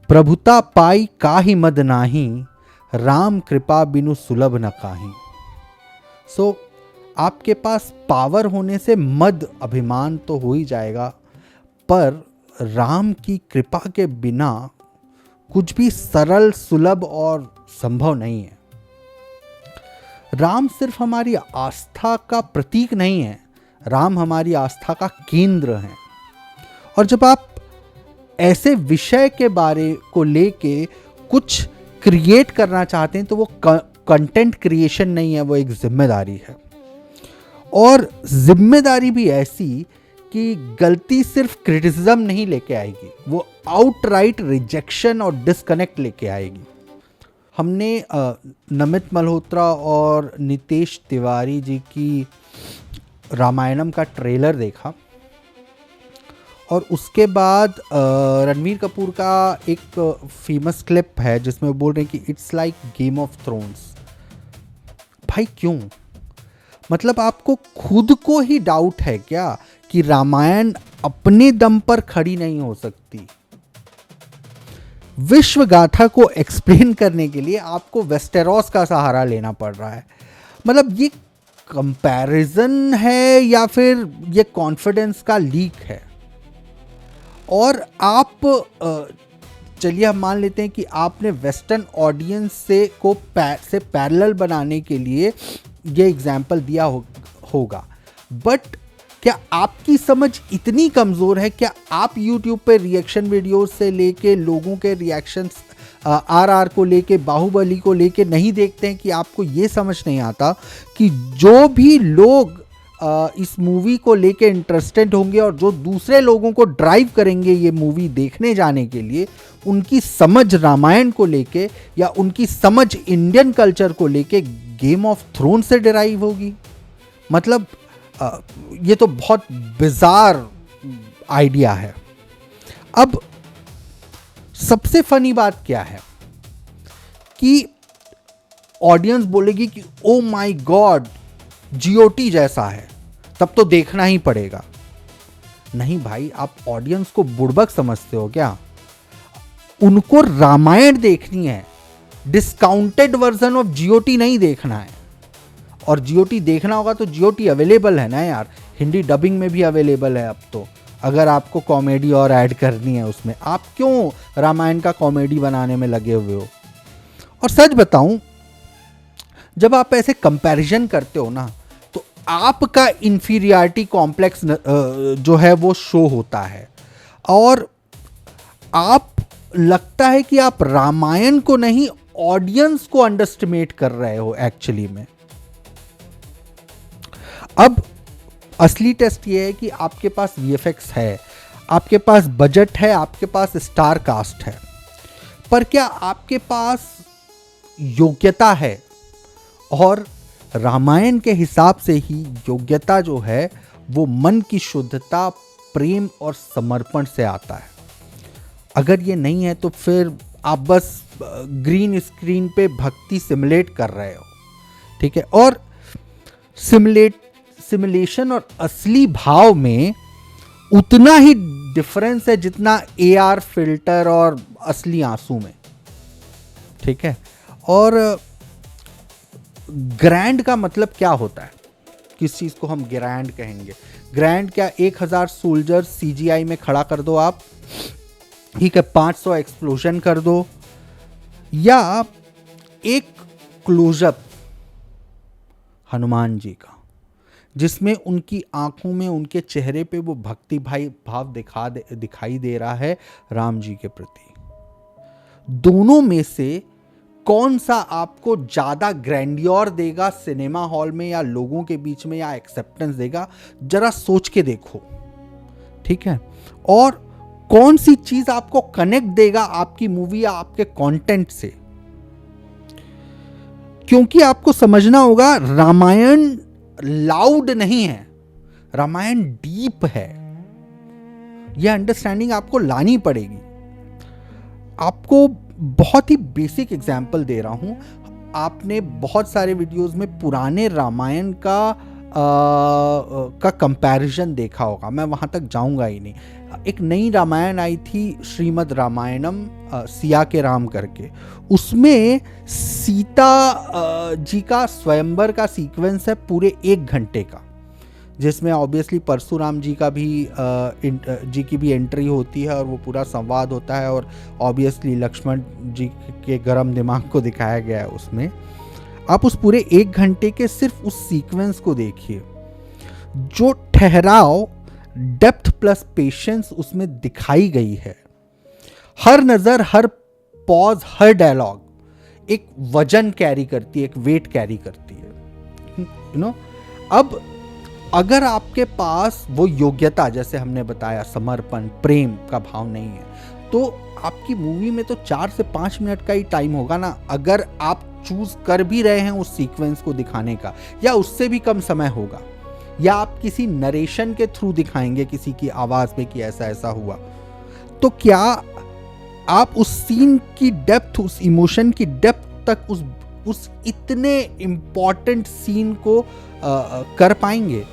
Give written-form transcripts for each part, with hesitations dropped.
प्रभुता पाई काहि मद नाही, राम कृपा बिनु सुलभ न काहि। सो आपके पास पावर होने से मद अभिमान तो हो ही जाएगा, पर राम की कृपा के बिना कुछ भी सरल, सुलभ और संभव नहीं है। राम सिर्फ हमारी आस्था का प्रतीक नहीं है, राम हमारी आस्था का केंद्र है। और जब आप ऐसे विषय के बारे को लेके कुछ क्रिएट करना चाहते हैं तो वो कंटेंट क्रिएशन नहीं है, वो एक जिम्मेदारी है। और जिम्मेदारी भी ऐसी कि गलती सिर्फ क्रिटिसिज्म नहीं लेके आएगी, वो आउटराइट रिजेक्शन और डिस्कनेक्ट लेके आएगी। हमने नमित मल्होत्रा और नितेश तिवारी जी की रामायणम का ट्रेलर देखा और उसके बाद रणवीर कपूर का एक फेमस क्लिप है जिसमें वो बोल रहे हैं कि it's like game of thrones. भाई क्यों? मतलब आपको खुद को ही डाउट है क्या कि रामायण अपने दम पर खड़ी नहीं हो सकती? विश्व गाथा को एक्सप्लेन करने के लिए आपको वेस्टेरोस का सहारा लेना पड़ रहा है। मतलब ये कंपैरिजन है या फिर ये कॉन्फिडेंस का लीक है? और आप चलिए हम मान लेते हैं कि आपने वेस्टर्न ऑडियंस से पैरेलल बनाने के लिए ये एग्जाम्पल दिया होगा, बट क्या आपकी समझ इतनी कमज़ोर है? क्या आप YouTube पे रिएक्शन वीडियोस से लेके लोगों के रिएक्शंस RR को लेके, बाहुबली को लेके नहीं देखते हैं कि आपको ये समझ नहीं आता कि जो भी लोग इस मूवी को लेके इंटरेस्टेड होंगे और जो दूसरे लोगों को ड्राइव करेंगे ये मूवी देखने जाने के लिए, उनकी समझ रामायण को लेके या उनकी समझ इंडियन कल्चर को लेके गेम ऑफ थ्रोन से डिराइव होगी? मतलब ये तो बहुत बिजार आइडिया है। अब सबसे फनी बात क्या है कि ऑडियंस बोलेगी कि ओ माय गॉड GOT जैसा है, तब तो देखना ही पड़ेगा। नहीं भाई, आप ऑडियंस को बुड़बक समझते हो क्या? उनको रामायण देखनी है, डिस्काउंटेड वर्जन ऑफ GOT नहीं देखना है। और GOT देखना होगा तो GOT अवेलेबल है ना यार, हिंदी डबिंग में भी अवेलेबल है अब तो। अगर आपको कॉमेडी और ऐड करनी है उसमें, आप क्यों रामायण का कॉमेडी बनाने में लगे हुए हो? और सच बताऊं, जब आप ऐसे कंपैरिजन करते हो ना, तो आपका इंफीरियरिटी कॉम्प्लेक्स जो है वो शो होता है और आप लगता है कि आप रामायण को नहीं, ऑडियंस को अंडरस्टिमेट कर रहे हो एक्चुअली में। अब असली टेस्ट ये है कि आपके पास VFX है, आपके पास बजट है, आपके पास स्टार कास्ट है, पर क्या आपके पास योग्यता है? और रामायण के हिसाब से ही योग्यता जो है वो मन की शुद्धता, प्रेम और समर्पण से आता है। अगर ये नहीं है तो फिर आप बस ग्रीन स्क्रीन पे भक्ति सिमुलेट कर रहे हो, ठीक है? और सिमुलेशन और असली भाव में उतना ही डिफरेंस है जितना AR फिल्टर और असली आंसू में, ठीक है? और ग्रैंड का मतलब क्या होता है? किस चीज़ को हम ग्रैंड कहेंगे? ग्रैंड क्या 1000 सोल्जर CGI में खड़ा कर दो आप, ठीक है, 500 एक्सप्लोजन कर दो, या एक क्लोजअप हनुमान जी का जिसमें उनकी आंखों में, उनके चेहरे पे वो भक्ति भाव दिखाई दे रहा है राम जी के प्रति? दोनों में से कौन सा आपको ज्यादा ग्रैंडियर देगा सिनेमा हॉल में या लोगों के बीच में, या एक्सेप्टेंस देगा? जरा सोच के देखो, ठीक है? और कौन सी चीज आपको कनेक्ट देगा आपकी मूवी या आपके कंटेंट से? क्योंकि आपको समझना होगा, रामायण लाउड नहीं है, रामायण डीप है। यह अंडरस्टैंडिंग आपको लानी पड़ेगी। आपको बहुत ही बेसिक एग्जाम्पल दे रहा हूं। आपने बहुत सारे वीडियोस में पुराने रामायण का कंपैरिजन देखा होगा, मैं वहां तक जाऊंगा ही नहीं, एक नई रामायण आई थी, श्रीमद् रामायणम सिया के राम करके, उसमें सीता जी का स्वयंवर का सीक्वेंस है पूरे 1 घंटे का, जिसमें ऑब्वियसली परशुराम जी का भी जी की भी एंट्री होती है और वो पूरा संवाद होता है, और ऑब्वियसली लक्ष्मण जी के गरम दिमाग को दिखाया गया है उसमें। आप उस पूरे 1 घंटे के सिर्फ उस सीक्वेंस को देखिए, जो ठहराव, डेप्थ प्लस पेशेंस उसमें दिखाई गई है। हर नज़र, हर पॉज, हर डायलॉग एक वजन कैरी करती है, एक वेट कैरी करती है, यू नो। अब अगर आपके पास वो योग्यता, जैसे हमने बताया, समर्पण, प्रेम का भाव नहीं है, तो आपकी मूवी में तो 4 से 5 मिनट का ही टाइम होगा ना। अगर आप चूज कर भी रहे हैं उस सीक्वेंस को दिखाने का, या उससे भी कम समय होगा, या आप किसी नरेशन के थ्रू दिखाएंगे किसी की आवाज में कि ऐसा ऐसा हुआ, तो क्या आप उस सीन की डेप्थ, उस इमोशन की डेप्थ तक उस इतने इम्पॉर्टेंट सीन को कर पाएंगे?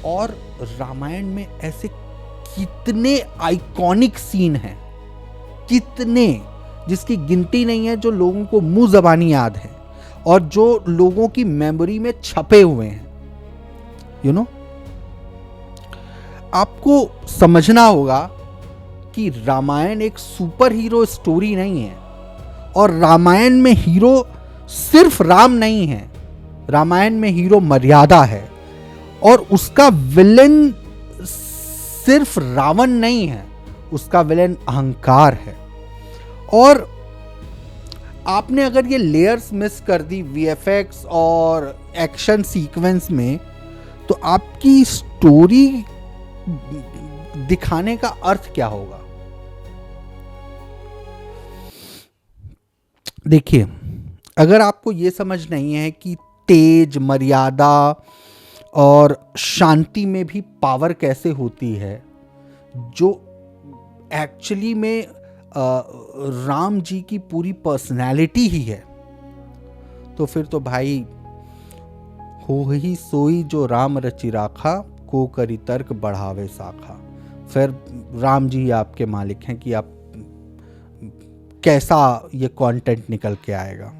और रामायण में ऐसे कितने आइकॉनिक सीन हैं, कितने, जिसकी गिनती नहीं है, जो लोगों को मुंह ज़बानी याद है और जो लोगों की मेमोरी में छपे हुए हैं, यू नो। आपको समझना होगा कि रामायण एक सुपर हीरो स्टोरी नहीं है, और रामायण में हीरो सिर्फ राम नहीं है, रामायण में हीरो मर्यादा है, और उसका विलेन सिर्फ रावण नहीं है, उसका विलेन अहंकार है। और आपने अगर ये लेयर्स मिस कर दी वीएफएक्स और एक्शन सीक्वेंस में, तो आपकी स्टोरी दिखाने का अर्थ क्या होगा? देखिए, अगर आपको ये समझ नहीं है कि तेज, मर्यादा और शांति में भी पावर कैसे होती है, जो एक्चुअली में राम जी की पूरी पर्सनैलिटी ही है, तो फिर तो भाई हो ही सोई जो राम रचि राखा, को करी तर्क बढ़ावे साखा। फिर राम जी आपके मालिक हैं कि आप कैसा ये कंटेंट निकल के आएगा,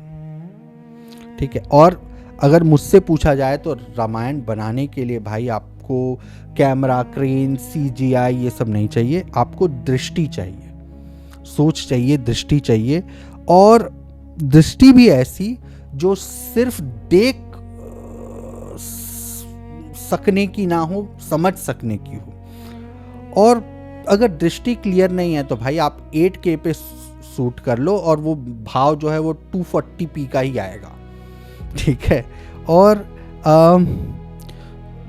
ठीक है। और अगर मुझसे पूछा जाए तो रामायण बनाने के लिए भाई आपको कैमरा, क्रेन, सीजीआई ये सब नहीं चाहिए, आपको दृष्टि चाहिए, सोच चाहिए, दृष्टि चाहिए, और दृष्टि भी ऐसी जो सिर्फ देख सकने की ना हो, समझ सकने की हो। और अगर दृष्टि क्लियर नहीं है तो भाई आप 8K पे शूट कर लो और वो भाव जो है वो 240p का ही आएगा, ठीक है। और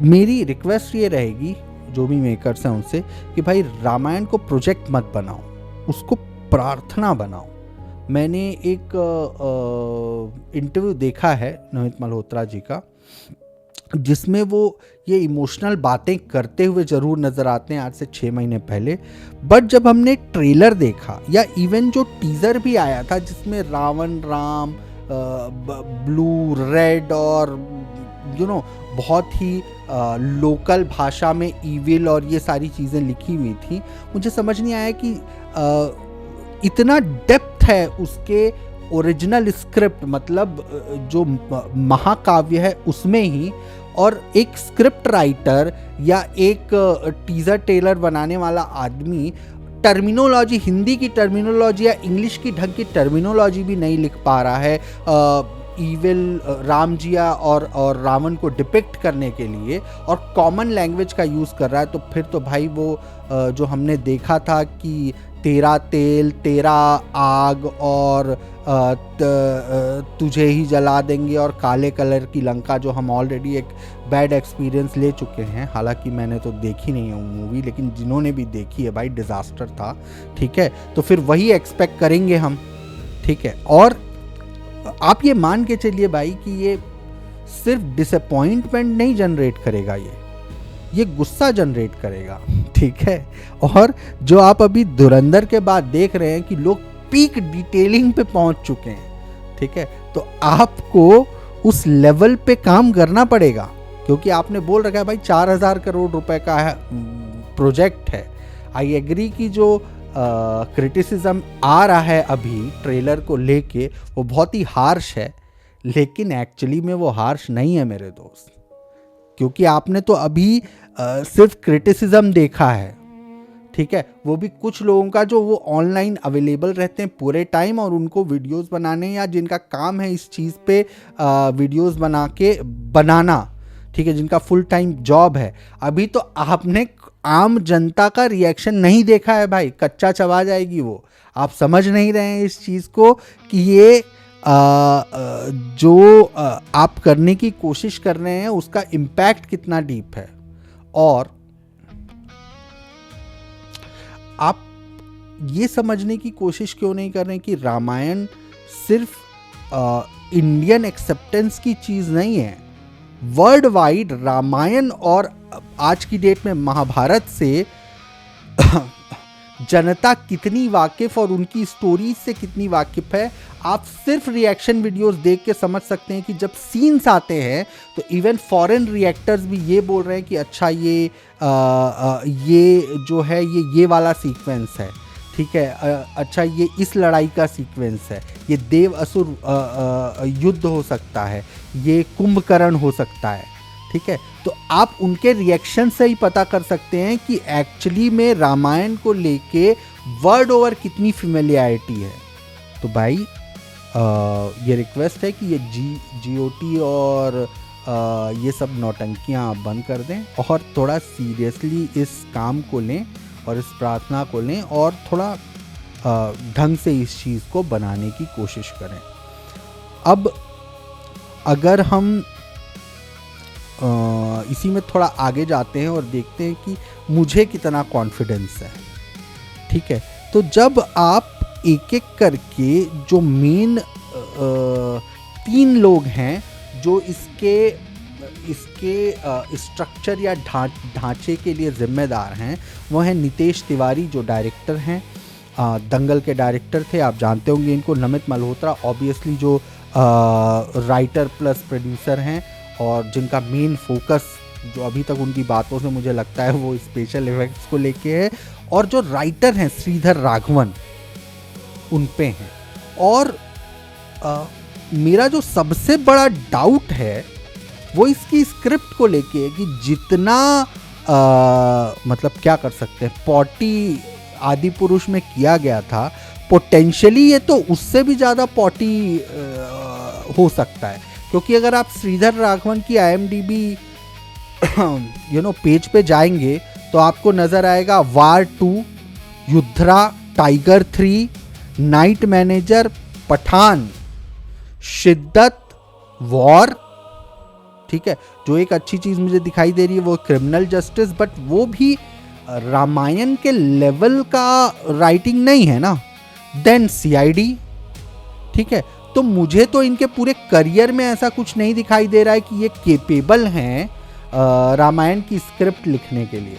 मेरी रिक्वेस्ट ये रहेगी जो भी मेकर्स हैं उनसे कि भाई रामायण को प्रोजेक्ट मत बनाओ, उसको प्रार्थना बनाओ। मैंने एक इंटरव्यू देखा है नमित मल्होत्रा जी का, जिसमें वो ये इमोशनल बातें करते हुए ज़रूर नज़र आते हैं आज से 6 महीने पहले, बट जब हमने ट्रेलर देखा या इवन जो टीज़र भी आया था जिसमें रावण, राम, ब्लू, रेड और यू नो बहुत ही लोकल भाषा में ईविल और ये सारी चीज़ें लिखी हुई थी, मुझे समझ नहीं आया कि इतना डेप्थ है उसके ओरिजिनल स्क्रिप्ट, मतलब जो महाकाव्य है उसमें ही, और एक स्क्रिप्ट राइटर या एक टीज़र ट्रेलर बनाने वाला आदमी टर्मिनोलॉजी, हिंदी की टर्मिनोलॉजी या इंग्लिश की ढंग की टर्मिनोलॉजी भी नहीं लिख पा रहा है ईविल राम जिया और रावण को डिपिक्ट करने के लिए, और कॉमन लैंग्वेज का यूज़ कर रहा है, तो फिर तो भाई वो जो हमने देखा था कि तेरा तेल, तेरा आग और तुझे ही जला देंगे और काले कलर की लंका, जो हम ऑलरेडी एक बैड एक्सपीरियंस ले चुके हैं। हालांकि मैंने तो देखी नहीं है वो मूवी, लेकिन जिन्होंने भी देखी है भाई डिज़ास्टर था, ठीक है। तो फिर वही एक्सपेक्ट करेंगे हम, ठीक है। और आप ये मान के चलिए भाई कि ये सिर्फ डिसअपॉइंटमेंट नहीं जनरेट करेगा, ये गुस्सा जनरेट करेगा, ठीक है। और जो आप अभी धुरंधर के बाद देख रहे हैं कि लोग पीक डिटेलिंग पे पहुंच चुके हैं, ठीक है, तो आपको उस लेवल पे काम करना पड़ेगा, क्योंकि आपने बोल रखा है भाई 4000 करोड़ रुपए का है प्रोजेक्ट है। आई एग्री कि जो क्रिटिसिज्म आ रहा है अभी ट्रेलर को लेके वो बहुत ही हार्श है, लेकिन एक्चुअली में वो हार्श नहीं है मेरे दोस्त, क्योंकि आपने तो अभी सिर्फ क्रिटिसिज्म देखा है, ठीक है। वो भी कुछ लोगों का जो वो ऑनलाइन अवेलेबल रहते हैं पूरे टाइम और उनको वीडियोस बनाने या जिनका काम है इस चीज़ पे वीडियोस बनाना, ठीक है, जिनका फुल टाइम जॉब है। अभी तो आपने आम जनता का रिएक्शन नहीं देखा है भाई, कच्चा चबा जाएगी वो। आप समझ नहीं रहे हैं इस चीज़ को कि ये जो आप करने की कोशिश कर रहे हैं उसका इम्पैक्ट कितना डीप है। और आप ये समझने की कोशिश क्यों नहीं कर रहे हैं कि रामायण सिर्फ इंडियन एक्सेप्टेंस की चीज़ नहीं है। वर्ल्ड वाइड रामायण और आज की डेट में महाभारत से जनता कितनी वाकिफ और उनकी स्टोरीज से कितनी वाकिफ है, आप सिर्फ रिएक्शन वीडियोस देख के समझ सकते हैं कि जब सीन्स आते हैं तो इवन फॉरेन रिएक्टर्स भी ये बोल रहे हैं कि अच्छा ये जो है ये वाला सीक्वेंस है, ठीक है, अच्छा ये इस लड़ाई का सीक्वेंस है, ये देव असुर युद्ध हो सकता है, ये कुंभकर्ण हो सकता है, ठीक है। तो आप उनके रिएक्शन से ही पता कर सकते हैं कि एक्चुअली में रामायण को लेके वर्ल्ड ओवर कितनी फेमिलियरिटी है। तो भाई ये रिक्वेस्ट है कि ये GOT और ये सब नौटंकियाँ आप बंद कर दें और थोड़ा सीरियसली इस काम को लें और इस प्रार्थना को लें और थोड़ा ढंग से इस चीज़ को बनाने की कोशिश करें। अब अगर हम इसी में थोड़ा आगे जाते हैं और देखते हैं कि मुझे कितना कॉन्फिडेंस है, ठीक है। तो जब आप एक एक करके जो मेन 3 लोग हैं जो इसके स्ट्रक्चर या ढांचे के लिए जिम्मेदार हैं, वो हैं नितेश तिवारी जो डायरेक्टर हैं, दंगल के डायरेक्टर थे, आप जानते होंगे इनको। नमित मल्होत्रा ऑब्वियसली जो राइटर प्लस प्रोड्यूसर हैं और जिनका मेन फोकस जो अभी तक उनकी बातों से मुझे लगता है वो स्पेशल इफेक्ट्स को लेके है, और जो राइटर हैं श्रीधर राघवन उन पे हैं। और मेरा जो सबसे बड़ा डाउट है वो इसकी स्क्रिप्ट को लेके है कि जितना मतलब क्या कर सकते हैं, पॉटी आदि पुरुष में किया गया था, पोटेंशियली ये तो उससे भी ज़्यादा पॉटी हो सकता है। क्योंकि अगर आप श्रीधर राघवन की IMDb पेज पे जाएंगे तो आपको नज़र आएगा वार 2, युद्धरा, टाइगर 3, नाइट मैनेजर, पठान, शिद्दत, वॉर, ठीक है। जो एक अच्छी चीज़ मुझे दिखाई दे रही है वो क्रिमिनल जस्टिस, बट वो भी रामायण के लेवल का राइटिंग नहीं है ना। देन CID, ठीक है। तो मुझे तो इनके पूरे करियर में ऐसा कुछ नहीं दिखाई दे रहा है कि ये केपेबल हैं रामायण की स्क्रिप्ट लिखने के लिए।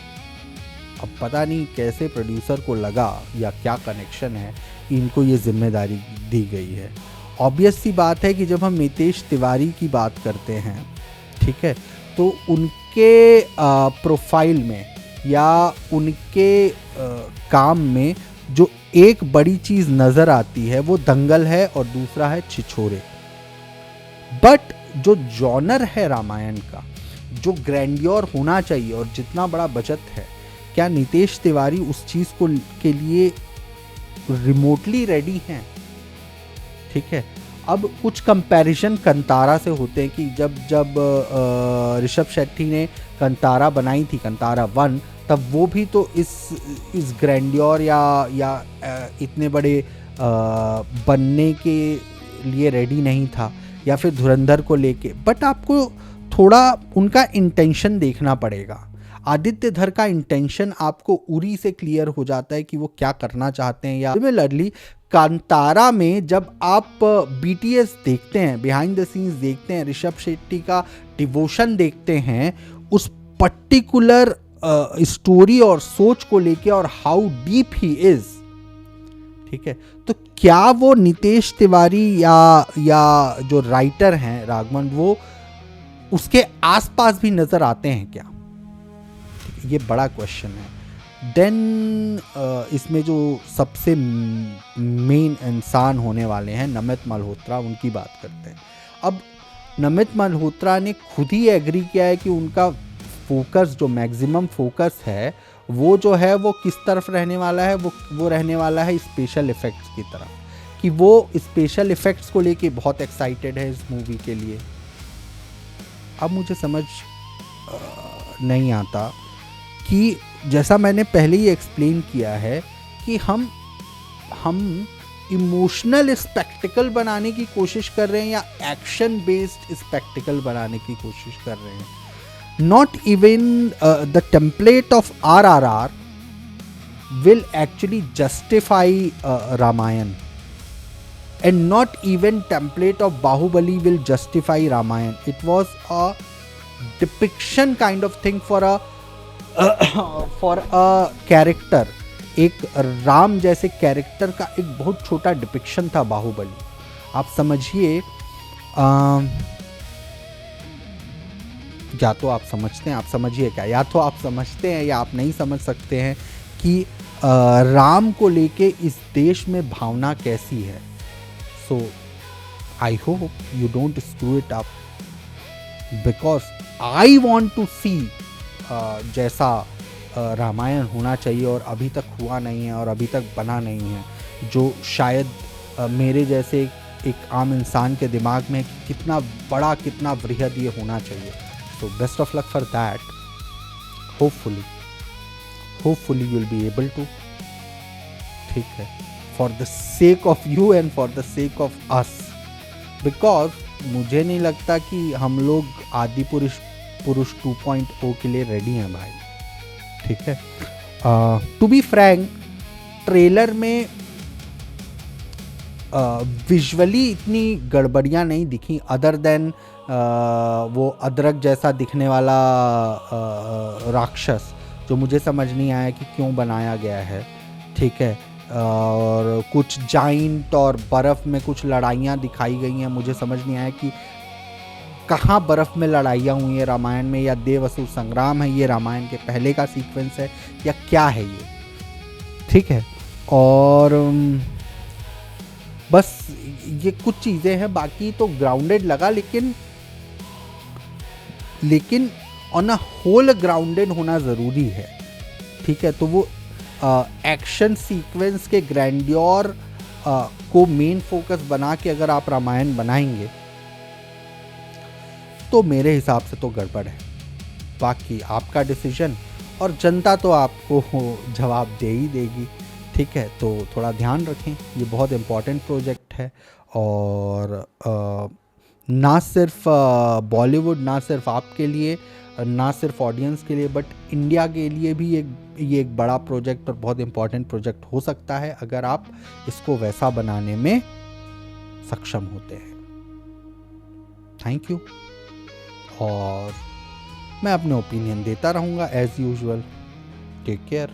अब पता नहीं कैसे प्रोड्यूसर को लगा या क्या कनेक्शन है कि इनको ये जिम्मेदारी दी गई है। ऑब्वियस सी बात है कि जब हम नितेश तिवारी की बात करते हैं, ठीक है, तो उनके प्रोफाइल में या उनके काम में जो एक बड़ी चीज़ नज़र आती है वो दंगल है और दूसरा है छिछोरे। बट जो जॉनर है रामायण का, जो ग्रैंडियर होना चाहिए और जितना बड़ा बजट है, क्या नितेश तिवारी उस चीज़ को के लिए रिमोटली रेडी हैं? ठीक है। अब कुछ कंपैरिजन कंतारा से होते हैं कि जब ऋषभ शेट्टी ने कंतारा बनाई थी, कंतारा 1, तब वो भी तो इस ग्रैंडियर या इतने बड़े बनने के लिए रेडी नहीं था, या फिर धुरंधर को लेके। बट आपको थोड़ा उनका इंटेंशन देखना पड़ेगा। आदित्य धर का इंटेंशन आपको उरी से क्लियर हो जाता है कि वो क्या करना चाहते हैं। या सिमिलरली कांतारा में जब आप BTS देखते हैं, बिहाइंड द सीन्स देखते हैं, ऋषभ शेट्टी का डिवोशन देखते हैं उस पर्टिकुलर स्टोरी और सोच को लेके और हाउ डीप ही इज, ठीक है, तो क्या वो नितेश तिवारी या जो राइटर हैं राघवन, वो उसके आसपास भी नजर आते हैं क्या? ये बड़ा क्वेश्चन है। देन इसमें जो सबसे मेन इंसान होने वाले हैं नमित मल्होत्रा, उनकी बात करते हैं। अब नमित मल्होत्रा ने खुद ही एग्री किया है कि उनका फोकस, जो मैक्सिमम फोकस है वो जो है वो किस तरफ रहने वाला है, वो रहने वाला है स्पेशल इफ़ेक्ट्स की तरफ, कि वो स्पेशल इफ़ेक्ट्स को लेके बहुत एक्साइटेड है इस मूवी के लिए। अब मुझे समझ नहीं आता कि जैसा मैंने पहले ही एक्सप्लेन किया है कि हम इमोशनल स्पेक्टिकल बनाने की कोशिश कर रहे हैं या एक्शन बेस्ड स्पेक्टिकल बनाने की कोशिश कर रहे हैं। Not even the template of RRR will actually justify Ramayana, and not even template of Bahubali will justify Ramayana. It was a depiction kind of thing for a character. एक राम जैसे character का एक बहुत छोटा डिपिक्शन था बाहुबली। आप समझिए, या तो आप समझते हैं, आप समझिए क्या, या तो आप समझते हैं या आप नहीं समझ सकते हैं कि राम को लेके इस देश में भावना कैसी है। So I hope you don't screw it up, because I want to see जैसा रामायण होना चाहिए और अभी तक हुआ नहीं है और अभी तक बना नहीं है, जो शायद मेरे जैसे एक आम इंसान के दिमाग में कितना बड़ा, कितना वृहद ये होना चाहिए। So best of luck for that. Hopefully you'll be able to. ठीक है, for the sake of you and for the sake of us, because मुझे नहीं लगता कि हम लोग आदि पुरुष 2.0 के लिए रेडी हैं भाई। ठीक है, टू बी फ्रैंक, ट्रेलर में विजुअली इतनी गड़बड़ियाँ नहीं दिखी, अदर देन वो अदरक जैसा दिखने वाला राक्षस, जो मुझे समझ नहीं आया कि क्यों बनाया गया है। ठीक है, और कुछ जाइंट और बर्फ़ में कुछ लड़ाइयाँ दिखाई गई हैं, मुझे समझ नहीं आया कि कहाँ बर्फ़ में लड़ाइयाँ हुई हैं रामायण में, या देव असुर संग्राम है ये रामायण के पहले का सीक्वेंस है या क्या है ये। ठीक है, और बस ये कुछ चीज़ें हैं, बाकी तो ग्राउंडेड लगा, लेकिन ऑन अ होल ग्राउंडेड होना ज़रूरी है। ठीक है, तो वो एक्शन सीक्वेंस के ग्रैंडियोर को मेन फोकस बना के अगर आप रामायण बनाएंगे तो मेरे हिसाब से तो गड़बड़ है। बाकी आपका डिसीजन, और जनता तो आपको जवाब दे ही देगी। ठीक है, तो थोड़ा ध्यान रखें, ये बहुत इम्पॉर्टेंट प्रोजेक्ट है, और ना सिर्फ बॉलीवुड, ना सिर्फ आपके लिए, ना सिर्फ ऑडियंस के लिए, बट इंडिया के लिए भी ये एक बड़ा प्रोजेक्ट और बहुत इम्पॉर्टेंट प्रोजेक्ट हो सकता है अगर आप इसको वैसा बनाने में सक्षम होते हैं। थैंक यू, और मैं अपने ओपिनियन देता रहूँगा एज यूजुअल। Take care.